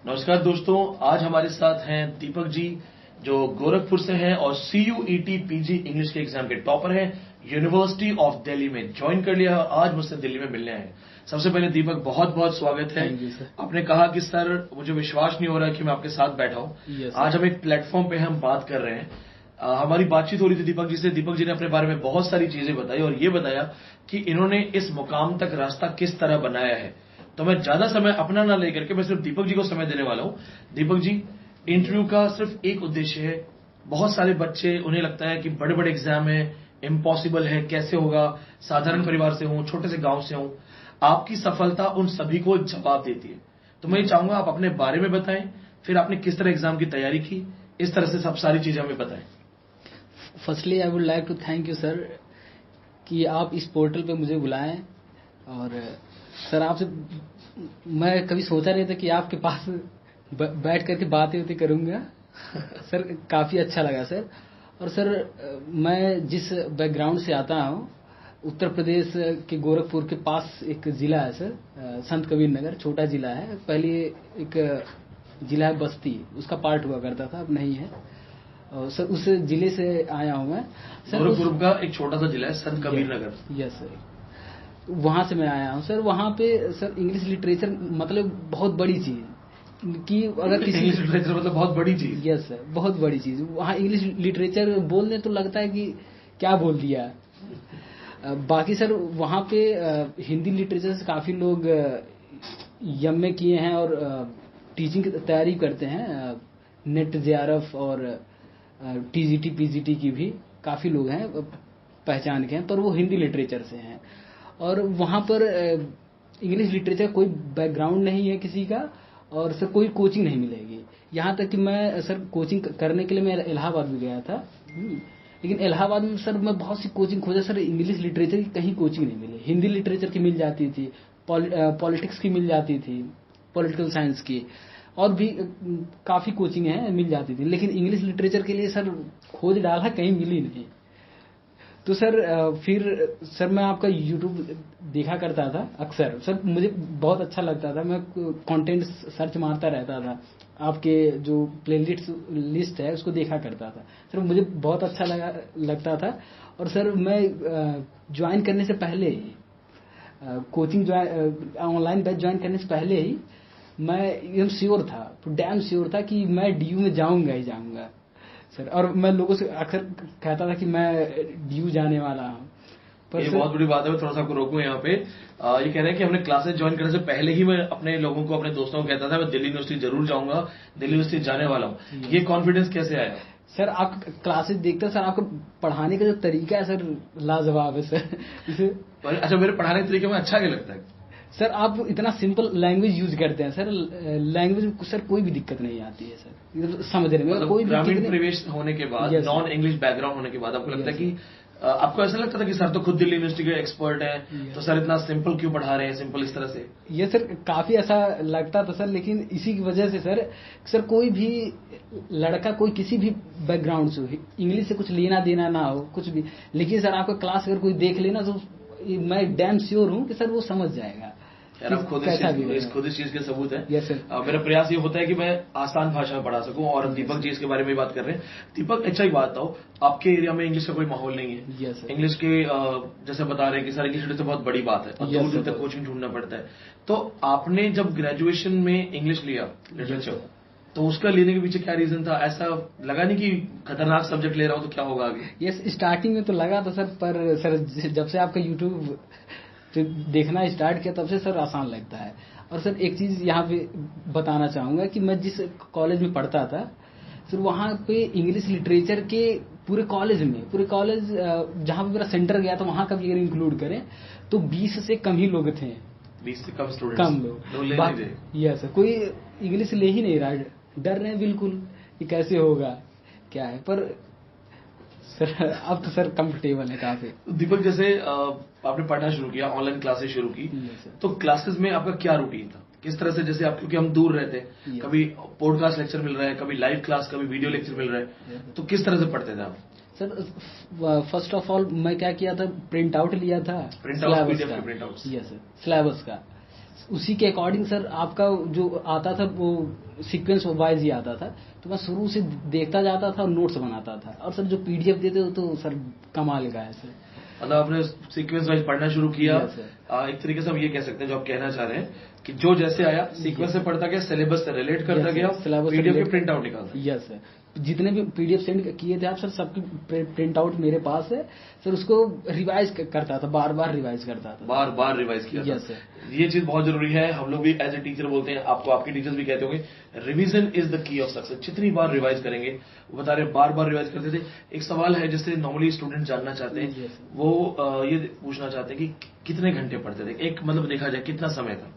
नमस्कार दोस्तों, आज हमारे साथ हैं दीपक जी जो गोरखपुर से हैं और CUET PG इंग्लिश के एग्जाम के टॉपर हैं। यूनिवर्सिटी ऑफ दिल्ली में ज्वाइन कर लिया और आज मुझसे दिल्ली में मिलने आए हैं। सबसे पहले दीपक बहुत बहुत स्वागत है। आपने कहा कि सर मुझे विश्वास नहीं हो रहा है कि मैं आपके साथ बैठा हूं। आज हम एक प्लेटफॉर्म पे हम बात कर रहे हैं। हमारी बातचीत हो रही थी दीपक जी से। दीपक जी ने अपने बारे में बहुत सारी चीजें बताई और ये बताया कि इन्होंने इस मुकाम तक रास्ता किस तरह बनाया है। तो मैं ज्यादा समय अपना ना लेकर के मैं सिर्फ दीपक जी को समय देने वाला हूं। दीपक जी, इंटरव्यू का सिर्फ एक उद्देश्य है। बहुत सारे बच्चे, उन्हें लगता है कि बड़े बड़े एग्जाम है, इम्पॉसिबल है, कैसे होगा, साधारण परिवार से हूं, छोटे से गांव से हूं। आपकी सफलता उन सभी को जवाब देती है। तो मैं ये चाहूंगा आप अपने बारे में बताएं, फिर आपने किस तरह एग्जाम की तैयारी की, इस तरह से सब सारी चीजें हमें बताएं। Firstly I would like to thank you sir कि आप इस पोर्टल पे मुझे बुलाएं। और सर आपसे मैं कभी सोचा नहीं था कि आपके पास बैठ करके बातें करूंगा। सर काफी अच्छा लगा सर। और सर मैं जिस बैकग्राउंड से आता हूँ, उत्तर प्रदेश के गोरखपुर के पास एक जिला है सर, संत कबीर नगर, छोटा जिला है। पहले एक जिला है बस्ती, उसका पार्ट हुआ करता था, अब नहीं है। सर उस जिले से आया हूं मैं सर। गोरखपुर का एक छोटा सा जिला है संत कबीर नगर। यस सर, वहां से मैं आया हूं सर। वहां पे सर इंग्लिश लिटरेचर मतलब बहुत बड़ी चीज कि अगर किसी इंग्लिश लिटरेचर मतलब बहुत बड़ी चीज। यस सर, बहुत बड़ी चीज। वहां इंग्लिश लिटरेचर बोलने तो लगता है कि क्या बोल दिया। बाकी सर वहां पे हिंदी लिटरेचर से काफी लोग एमए किए हैं और टीचिंग की तैयारी करते हैं। नेट JRF और TGT PGT की भी काफी लोग हैं पहचान के हैं, पर वो हिंदी लिटरेचर से हैं। और वहां पर इंग्लिश लिटरेचर कोई बैकग्राउंड नहीं है किसी का, और सर कोई कोचिंग नहीं मिलेगी। यहाँ तक कि मैं सर कोचिंग करने के लिए मैं इलाहाबाद भी गया था, लेकिन इलाहाबाद में सर मैं बहुत सी कोचिंग खोजा सर, इंग्लिश लिटरेचर की कहीं कोचिंग नहीं मिली। हिंदी लिटरेचर की मिल जाती थी, पॉलिटिक्स की मिल जाती थी, पॉलिटिकल साइंस की, और भी काफी कोचिंग है मिल जाती थी, लेकिन इंग्लिश लिटरेचर के लिए सर खोज डाला, कहीं मिली नहीं। तो सर फिर सर मैं आपका यूट्यूब देखा करता था अक्सर सर, मुझे बहुत अच्छा लगता था। मैं कंटेंट सर्च मारता रहता था, आपके जो प्लेलिस्ट है उसको देखा करता था सर, मुझे बहुत अच्छा लगता था। और सर मैं ज्वाइन करने से पहले ही, कोचिंग ऑनलाइन बैच ज्वाइन करने से पहले ही मैं एकदम श्योर था, डैम श्योर था कि मैं DU में जाऊंगा ही जाऊंगा सर। और मैं लोगों से अक्सर कहता था कि मैं DU जाने वाला हूँ। ये बहुत बड़ी बात है। मैं थोड़ा सा आपको रोकूं यहाँ पे। ये कह रहे हैं कि हमने क्लासेस ज्वाइन करने से पहले ही मैं अपने लोगों को, अपने दोस्तों को कहता था मैं दिल्ली यूनिवर्सिटी जरूर जाऊंगा, दिल्ली यूनिवर्सिटी जाने वाला हूँ। ये कॉन्फिडेंस कैसे आया? सर आप क्लासेस देखते हैं सर, आपका पढ़ाने का जो तरीका है सर लाजवाब है सर। अच्छा, मेरे पढ़ाने के तरीके में अच्छा क्या लगता है? सर आप इतना सिंपल लैंग्वेज यूज करते हैं सर, लैंग्वेज में सर कोई भी दिक्कत नहीं आती है सर समझने में। कोई ग्रामीण परिवेश होने के बाद, नॉन इंग्लिश बैकग्राउंड होने के बाद आपको लगता है कि आपको ऐसा लगता था कि सर तो खुद दिल्ली यूनिवर्सिटी के एक्सपर्ट हैं, तो सर इतना सिंपल क्यों पढ़ा रहे हैं, सिंपल इस तरह से? ये सर काफी ऐसा लगता था सर, लेकिन इसी की वजह से सर कोई भी लड़का, कोई किसी भी बैकग्राउंड से, इंग्लिश से कुछ लेना देना ना हो कुछ भी, लेकिन सर आपका क्लास अगर कोई देख लेना तो मैं डैम श्योर हूँ कि सर वो समझ जाएगा। आप खुद इस चीज के सबूत है। Yes sir. मेरा प्रयास ये होता है कि मैं आसान भाषा में पढ़ा सकूं, और दीपक जी इसके बारे में बात कर रहे हैं। दीपक, अच्छा ही बात बताओ, आपके एरिया में इंग्लिश का कोई माहौल नहीं है? Yes sir. इंग्लिश के जैसे बता रहे हैं कि सर इंग्लिश लिटरेचर बहुत बड़ी बात है और दूर दूर तक कोचिंग ढूंढना पड़ता है। तो आपने जब ग्रेजुएशन में इंग्लिश लिया लिटरेचर, तो उसका लेने के पीछे क्या रीजन था? ऐसा लगा नहीं कि खतरनाक सब्जेक्ट ले रहा हूं तो क्या होगा आगे? यस, स्टार्टिंग में तो लगा था सर, पर सर जब से आपका यूट्यूब देखना स्टार्ट किया तब से सर आसान लगता है। और सर एक चीज यहाँ पे बताना चाहूंगा कि मैं जिस कॉलेज में पढ़ता था सर, वहाँ पे इंग्लिश लिटरेचर के पूरे कॉलेज जहाँ पे मेरा सेंटर गया था वहां का भी अगर इंक्लूड करें तो 20 से कम ही लोग थे। 20 से कम स्टूडेंट्स? कम लोग। यस सर, कोई इंग्लिश ले ही नहीं रहा, डर रहे बिल्कुल कि कैसे होगा क्या है। पर सर अब तो सर कंफर्टेबल है काफी। दीपक, जैसे आपने पढ़ना शुरू किया, ऑनलाइन क्लासेस शुरू की, तो क्लासेस में आपका क्या रूटीन था? किस तरह से, जैसे आप, क्योंकि हम दूर रहते, कभी पॉडकास्ट लेक्चर मिल रहा है, कभी लाइव क्लास, कभी वीडियो लेक्चर मिल रहा है, तो किस तरह से पढ़ते थे आप? सर फर्स्ट ऑफ ऑल मैं क्या किया था, प्रिंट आउट लिया था यस सर, सिलेबस का। उसी के अकॉर्डिंग सर आपका जो आता था वो सीक्वेंस वाइज ही आता था, तो मैं शुरू से देखता जाता था और नोट्स बनाता था। और सर जो पीडीएफ देते हो तो सर कमाल का है सर। मतलब आपने सीक्वेंस वाइज पढ़ना शुरू किया। एक तरीके से हम ये कह सकते हैं जो आप कहना चाह रहे हैं कि जो जैसे आया सीक्वेंस से पढ़ता गया, सिलेबस से रिलेट करता गया, पीडीएफ के प्रिंट आउट निकालता। यस सर, जितने भी पीडीएफ सेंड किए थे आप सर, सबकी प्रिंट आउट मेरे पास है सर। उसको रिवाइज करता था, बार बार रिवाइज करता था, बार बार रिवाइज किया था। ये चीज बहुत जरूरी है। हम लोग भी एज ए टीचर बोलते हैं, आपको आपके टीचर्स भी कहते होंगे, revision is the key of success. जितनी बार रिवाइज करेंगे, वो बता रहे बार बार रिवाइज करते थे। एक सवाल है जिससे नॉर्मली स्टूडेंट जानना चाहते हैं, वो ये पूछना चाहते हैं कि कितने घंटे पढ़ते थे, एक मतलब देखा जाए कितना समय था।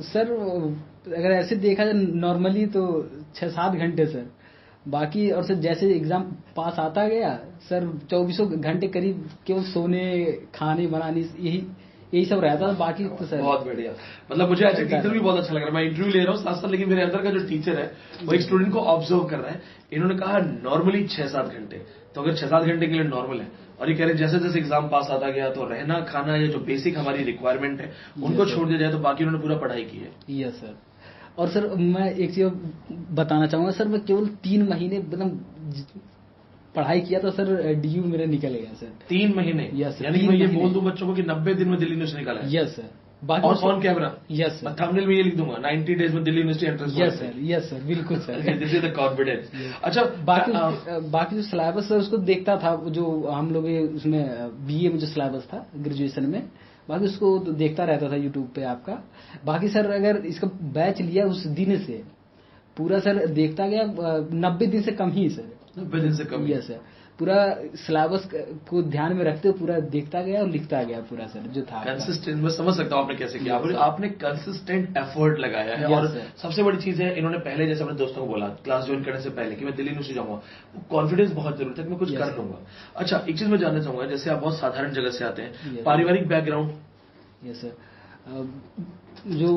सर अगर ऐसे देखा जाए नॉर्मली तो 6-7 घंटे सर। बाकी और सर जैसे एग्जाम पास आता गया सर, 24 घंटे करीब केवल सोने, खाने, बनाने, यही सब रहता था। बाकी तो सर बहुत बढ़िया। मतलब मुझे एज ए टीचर भी बहुत अच्छा लग रहा है। मैं इंटरव्यू ले रहा हूँ साथ साथ, लेकिन मेरे अंदर का जो टीचर है वो एक स्टूडेंट को ऑब्जर्व कर रहा है। इन्होंने कहा नॉर्मली 6-7 घंटे, तो अगर 6-7 घंटे के लिए नॉर्मल है, और ये कह रहे जैसे जैसे एग्जाम पास आता गया तो रहना, खाना, ये जो बेसिक हमारी रिक्वायरमेंट है उनको छोड़ दिया जाए, तो बाकी उन्होंने पूरा पढ़ाई की है। Yes sir. और सर मैं एक चीज बताना चाहूंगा सर, मैं केवल 3 महीने मतलब पढ़ाई किया था सर, डीयू मेरा निकल गया सर। 3 महीने? यस। यानी मैं ये बोल दूं बच्चों को कि 90 दिन में दिल्ली यूनिवर्सिटी निकाला है। Yes sir. बाकी on camera? Yes sir. Thumbnail में ये लिख दूंगा 90 डेज में Delhi university entrance. Yes sir, yes sir, बिल्कुल sir. This is the confidence. अच्छा, बाकी जो सिलेबस सर उसको देखता था, जो हम लोग उसमें बीए में जो सिलेबस था ग्रेजुएशन में, बाकी उसको तो देखता रहता था यूट्यूब पे आपका। बाकी सर अगर इसका बैच लिया उस दिन से पूरा सर देखता गया, 90 दिन से कम ही सर। 90 दिन से कम? Yes sir. पूरा सिलेबस को ध्यान में रखते हुए पूरा देखता गया और लिखता गया पूरा सर जो था। कंसिस्टेंट, मैं समझ सकता हूँ आपने कैसे किया। आपने कंसिस्टेंट एफर्ट लगाया है। और सबसे बड़ी चीज है, इन्होंने पहले जैसे अपने दोस्तों को बोला क्लास ज्वाइन करने से पहले कि मैं दिल्ली यूनिवर्सिटी जाऊंगा, वो कॉन्फिडेंस बहुत जरूरी था कि मैं कुछ कर लूंगा। अच्छा, एक चीज मैं जानना चाहूंगा, जैसे आप बहुत साधारण जगह से आते हैं, पारिवारिक बैकग्राउंड? यस सर, जो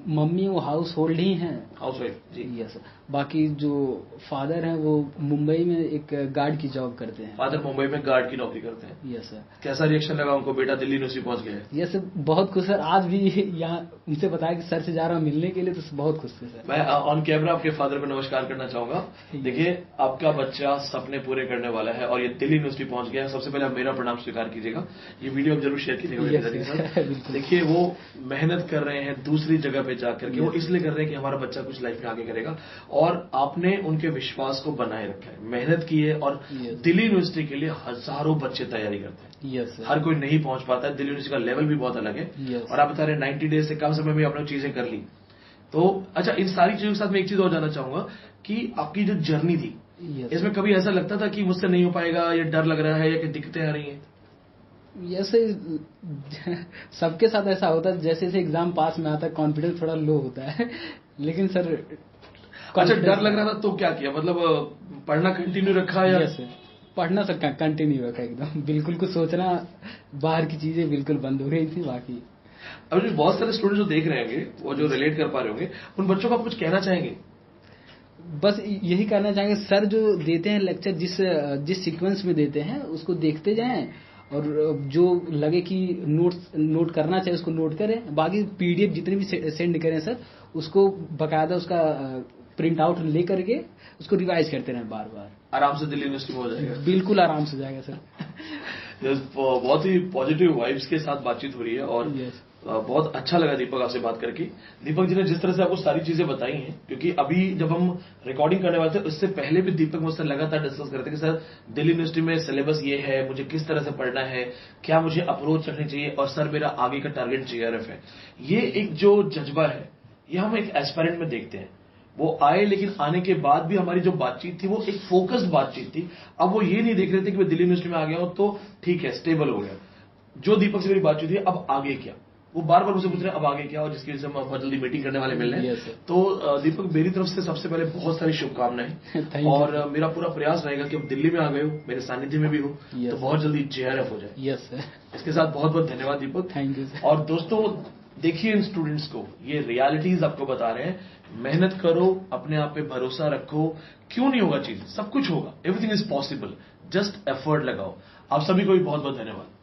मम्मी वो हाउस होल्ड ही हैं, housewife ji. Yes sir. बाकी जो फादर हैं वो मुंबई में एक गार्ड की जॉब करते हैं। फादर मुंबई में गार्ड की नौकरी करते हैं? Yes sir. कैसा रिएक्शन लगा उनको, बेटा दिल्ली यूनिवर्सिटी पहुंच गया? यस सर, बहुत खुश सर। आज भी यहाँ उनसे बताया कि सर से जा रहा हूँ मिलने के लिए, तो बहुत खुश थे सर। मैं ऑन कैमरा आपके फादर को नमस्कार करना चाहूंगा। देखिए, आपका बच्चा सपने पूरे करने वाला है और ये दिल्ली यूनिवर्सिटी पहुंच गया। सबसे पहले आप मेरा प्रणाम स्वीकार कीजिएगा, ये वीडियो आप जरूर शेयर कीजिएगा। देखिए, वो मेहनत कर रहे हैं दूसरी जगह पे जाकर के, वो इसलिए कर रहे हैं कि हमारा बच्चा कुछ लाइफ में आगे करेगा, और आपने उनके विश्वास को बनाए रखा है, मेहनत की है। और दिल्ली यूनिवर्सिटी के लिए हजारों बच्चे तैयारी करते हैं। हर कोई नहीं पहुंच पाता है, दिल्ली यूनिवर्सिटी का लेवल भी बहुत अलग है। और आप बता रहे 90 डेज से कम समय में आपने चीजें कर ली। तो अच्छा, इन सारी चीजों के साथ मैं एक चीज और जानना चाहूंगा कि आपकी जो जर्नी थी, इसमें कभी ऐसा लगता था कि मुझसे नहीं हो पाएगा, या डर लग रहा है, या कि दिक्कतें आ रही हैं? ऐसे सबके साथ ऐसा होता है, जैसे जैसे एग्जाम पास में आता है कॉन्फिडेंस थोड़ा लो होता है, लेकिन सर अच्छा, डर लग रहा था तो क्या किया, मतलब पढ़ना कंटिन्यू रखा या? यस सर, पढ़ना सर कंटिन्यू रखा एकदम, बिल्कुल कुछ सोचना बाहर की चीजें बिल्कुल बंद हो गई थी। बाकी अब जो बहुत सारे स्टूडेंट जो देख रहे होंगे, वो जो रिलेट कर पा रहे होंगे, उन बच्चों को आप कुछ कहना चाहेंगे? बस यही कहना चाहेंगे, सर जो देते हैं लेक्चर, जिस सीक्वेंस में देते हैं उसको देखते जाएं, और जो लगे कि नोट करना चाहिए उसको नोट करें। बाकी पीडीएफ जितने भी सेंड करें सर, उसको बकायदा उसका प्रिंट आउट ले करके उसको रिवाइज करते रहें बार बार। आराम से दिल्ली यूनिवर्सिटी में हो जाएगा? बिल्कुल आराम से जाएगा सर। बहुत ही पॉजिटिव वाइब्स के साथ बातचीत हो रही है, और बहुत अच्छा लगा दीपक आपसे बात करके। दीपक जी ने जिस तरह से आपको सारी चीजें बताई हैं, क्योंकि अभी जब हम रिकॉर्डिंग करने वाले थे उससे पहले भी दीपक मुझसे लगातार डिस्कस करते कि सर दिल्ली यूनिवर्सिटी में सिलेबस ये है, मुझे किस तरह से पढ़ना है, क्या मुझे अप्रोच रखनी चाहिए, और सर मेरा आगे का टारगेट जेआरएफ है। ये एक जो जज्बा है, ये हम एक एस्पायरेंट में देखते हैं। वो आए, लेकिन आने के बाद भी हमारी जो बातचीत थी वो एक फोकस्ड बातचीत थी। अब वो ये नहीं देख रहे थे कि मैं दिल्ली यूनिवर्सिटी में आ गया हूं तो ठीक है, स्टेबल हो गया। जो दीपक से मेरी बातचीत थी, अब आगे क्या, वो बार बार मुझे पूछ रहे हैं अब आगे क्या, और जिसकी वजह से हम बहुत जल्दी मीटिंग करने वाले मिल रहे हैं। तो दीपक, मेरी तरफ से सबसे पहले बहुत सारी शुभकामनाएं, और मेरा पूरा प्रयास रहेगा कि अब दिल्ली में आ गए हो, मेरे सानिध्य में भी हो, तो बहुत जल्दी जेआरएफ हो जाए। Yes sir. इसके साथ बहुत बहुत धन्यवाद दीपक। Thank you sir. और दोस्तों, देखिए इन स्टूडेंट्स को, ये रियलिटीज आपको बता रहे हैं। मेहनत करो, अपने आप पे भरोसा रखो, क्यों नहीं होगा चीज, सब कुछ होगा, everything is possible. Just effort लगाओ। आप सभी को भी बहुत बहुत धन्यवाद।